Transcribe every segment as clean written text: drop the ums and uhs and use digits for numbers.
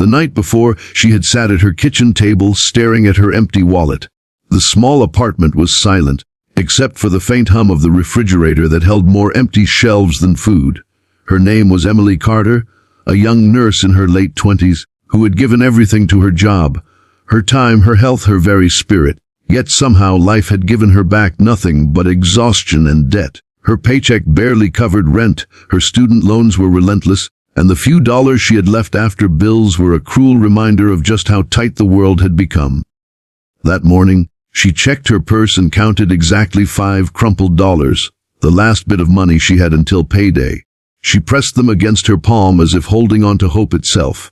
The night before, she had sat at her kitchen table staring at her empty wallet. The small apartment was silent, except for the faint hum of the refrigerator that held more empty shelves than food. Her name was Emily Carter, a young nurse in her late 20s, who had given everything to her job. Her time, her health, her very spirit. Yet somehow life had given her back nothing but exhaustion and debt. Her paycheck barely covered rent, her student loans were relentless, and the few dollars she had left after bills were a cruel reminder of just how tight the world had become. That morning, she checked her purse and counted exactly 5 crumpled dollars, the last bit of money she had until payday. She pressed them against her palm as if holding on to hope itself.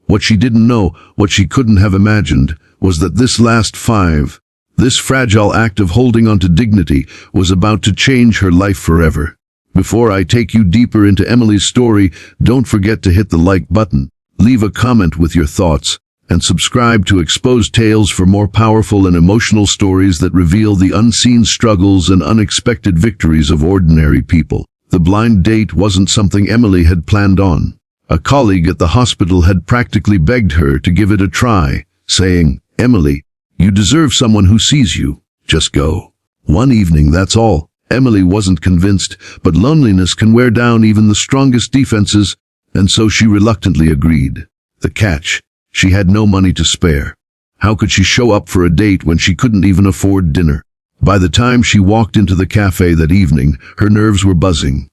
What she didn't know, what she couldn't have imagined, was that this last 5, this fragile act of holding on to dignity, was about to change her life forever. Before I take you deeper into Emily's story, don't forget to hit the like button, leave a comment with your thoughts, and subscribe to Exposed Tales for more powerful and emotional stories that reveal the unseen struggles and unexpected victories of ordinary people. The blind date wasn't something Emily had planned on. A colleague at the hospital had practically begged her to give it a try, saying, "Emily, you deserve someone who sees you. Just go. One evening, that's all." Emily wasn't convinced, but loneliness can wear down even the strongest defenses, and so she reluctantly agreed. The catch: she had no money to spare. How could she show up for a date when she couldn't even afford dinner? By the time she walked into the cafe that evening, her nerves were buzzing.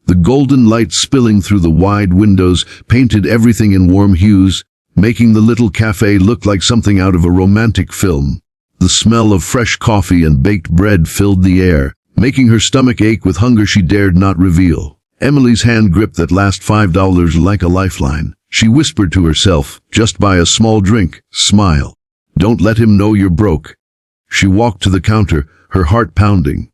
The golden light spilling through the wide windows painted everything in warm hues, making the little cafe look like something out of a romantic film. The smell of fresh coffee and baked bread filled the air, making her stomach ache with hunger she dared not reveal. Emily's hand gripped that last $5 like a lifeline. She whispered to herself, "Just buy a small drink, smile. Don't let him know you're broke." She walked to the counter, her heart pounding.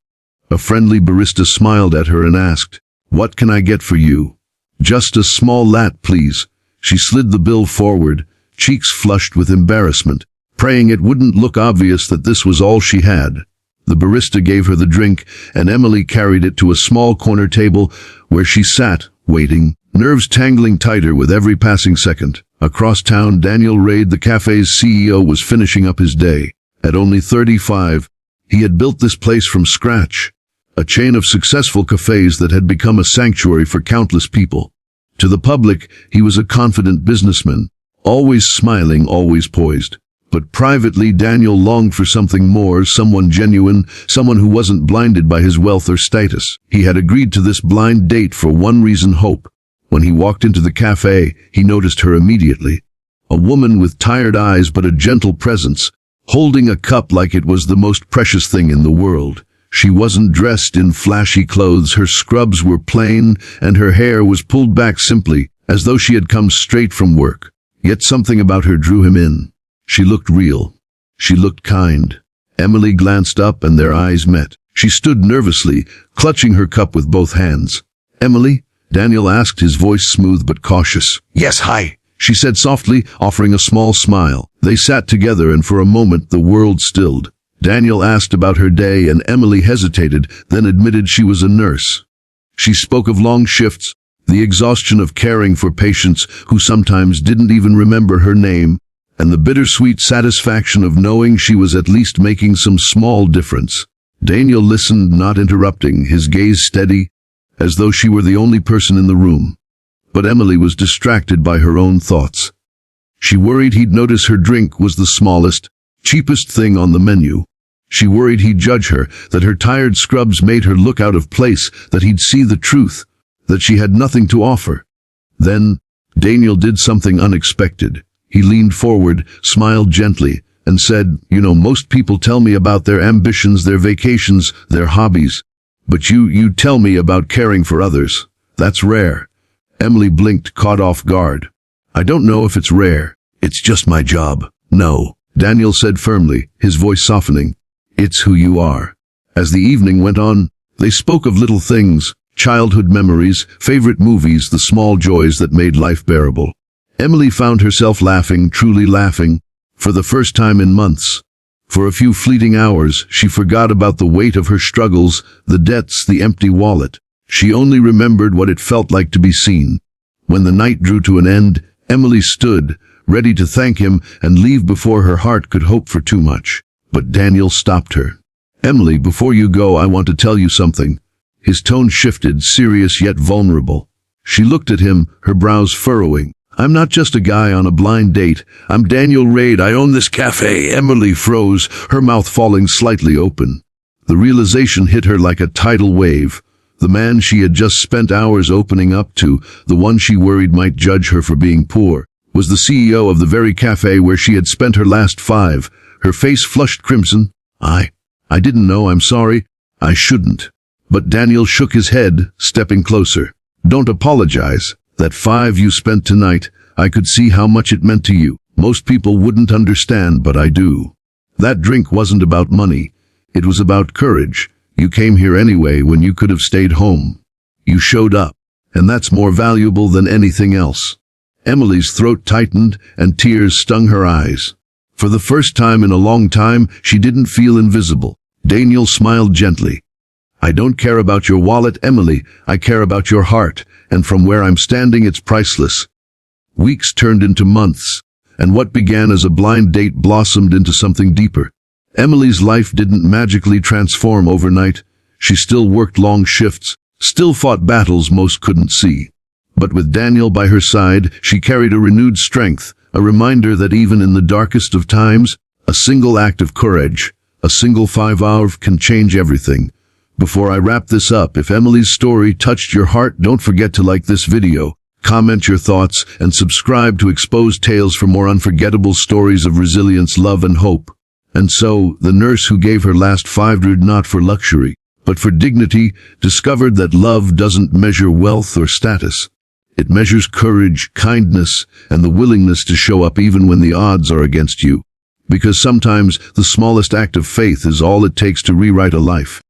A friendly barista smiled at her and asked, "What can I get for you?" "Just a small latte, please." She slid the bill forward, cheeks flushed with embarrassment, praying it wouldn't look obvious that this was all she had. The barista gave her the drink, and Emily carried it to a small corner table where she sat, waiting, nerves tangling tighter with every passing second. Across town, Daniel Raid, the cafe's CEO, was finishing up his day. At only 35, he had built this place from scratch, a chain of successful cafes that had become a sanctuary for countless people. To the public, he was a confident businessman, always smiling, always poised. But privately, Daniel longed for something more, someone genuine, someone who wasn't blinded by his wealth or status. He had agreed to this blind date for one reason: hope. When he walked into the cafe, he noticed her immediately. A woman with tired eyes but a gentle presence, holding a cup like it was the most precious thing in the world. She wasn't dressed in flashy clothes, her scrubs were plain, and her hair was pulled back simply, as though she had come straight from work. Yet something about her drew him in. She looked real. She looked kind. Emily glanced up and their eyes met. She stood nervously, clutching her cup with both hands. "Emily?" Daniel asked, his voice smooth but cautious. "Yes, hi," she said softly, offering a small smile. They sat together, and for a moment the world stilled. Daniel asked about her day, and Emily hesitated, then admitted she was a nurse. She spoke of long shifts, the exhaustion of caring for patients who sometimes didn't even remember her name, and the bittersweet satisfaction of knowing she was at least making some small difference. Daniel listened, not interrupting, his gaze steady, as though she were the only person in the room. But Emily was distracted by her own thoughts. She worried he'd notice her drink was the smallest, cheapest thing on the menu. She worried he'd judge her, that her tired scrubs made her look out of place, that he'd see the truth, that she had nothing to offer. Then, Daniel did something unexpected. He leaned forward, smiled gently, and said, "You know, most people tell me about their ambitions, their vacations, their hobbies. But you tell me about caring for others. That's rare." Emily blinked, caught off guard. "I don't know if it's rare. It's just my job." "No," Daniel said firmly, his voice softening. "It's who you are." As the evening went on, they spoke of little things, childhood memories, favorite movies, the small joys that made life bearable. Emily found herself laughing, truly laughing, for the first time in months. For a few fleeting hours, she forgot about the weight of her struggles, the debts, the empty wallet. She only remembered what it felt like to be seen. When the night drew to an end, Emily stood, ready to thank him and leave before her heart could hope for too much. But Daniel stopped her. "Emily, before you go, I want to tell you something." His tone shifted, serious yet vulnerable. She looked at him, her brows furrowing. "I'm not just a guy on a blind date. I'm Daniel Raid. I own this cafe." Emily froze, her mouth falling slightly open. The realization hit her like a tidal wave. The man she had just spent hours opening up to, the one she worried might judge her for being poor, was the CEO of the very cafe where she had spent her last 5. Her face flushed crimson. I didn't know. I'm sorry. I shouldn't." But Daniel shook his head, stepping closer. "Don't apologize. That 5 you spent tonight, I could see how much it meant to you. Most people wouldn't understand, but I do. That drink wasn't about money. It was about courage. You came here anyway when you could have stayed home. You showed up, and that's more valuable than anything else." Emily's throat tightened and tears stung her eyes. For the first time in a long time, she didn't feel invisible. Daniel smiled gently. "I don't care about your wallet, Emily. I care about your heart, and from where I'm standing, it's priceless." Weeks turned into months, and what began as a blind date blossomed into something deeper. Emily's life didn't magically transform overnight. She still worked long shifts, still fought battles most couldn't see. But with Daniel by her side, she carried a renewed strength, a reminder that even in the darkest of times, a single act of courage, a single 5 hour can change everything. Before I wrap this up, if Emily's story touched your heart, don't forget to like this video, comment your thoughts, and subscribe to Exposed Tales for more unforgettable stories of resilience, love, and hope. And so, the nurse who gave her last 500 not for luxury, but for dignity, discovered that love doesn't measure wealth or status. It measures courage, kindness, and the willingness to show up even when the odds are against you. Because sometimes the smallest act of faith is all it takes to rewrite a life.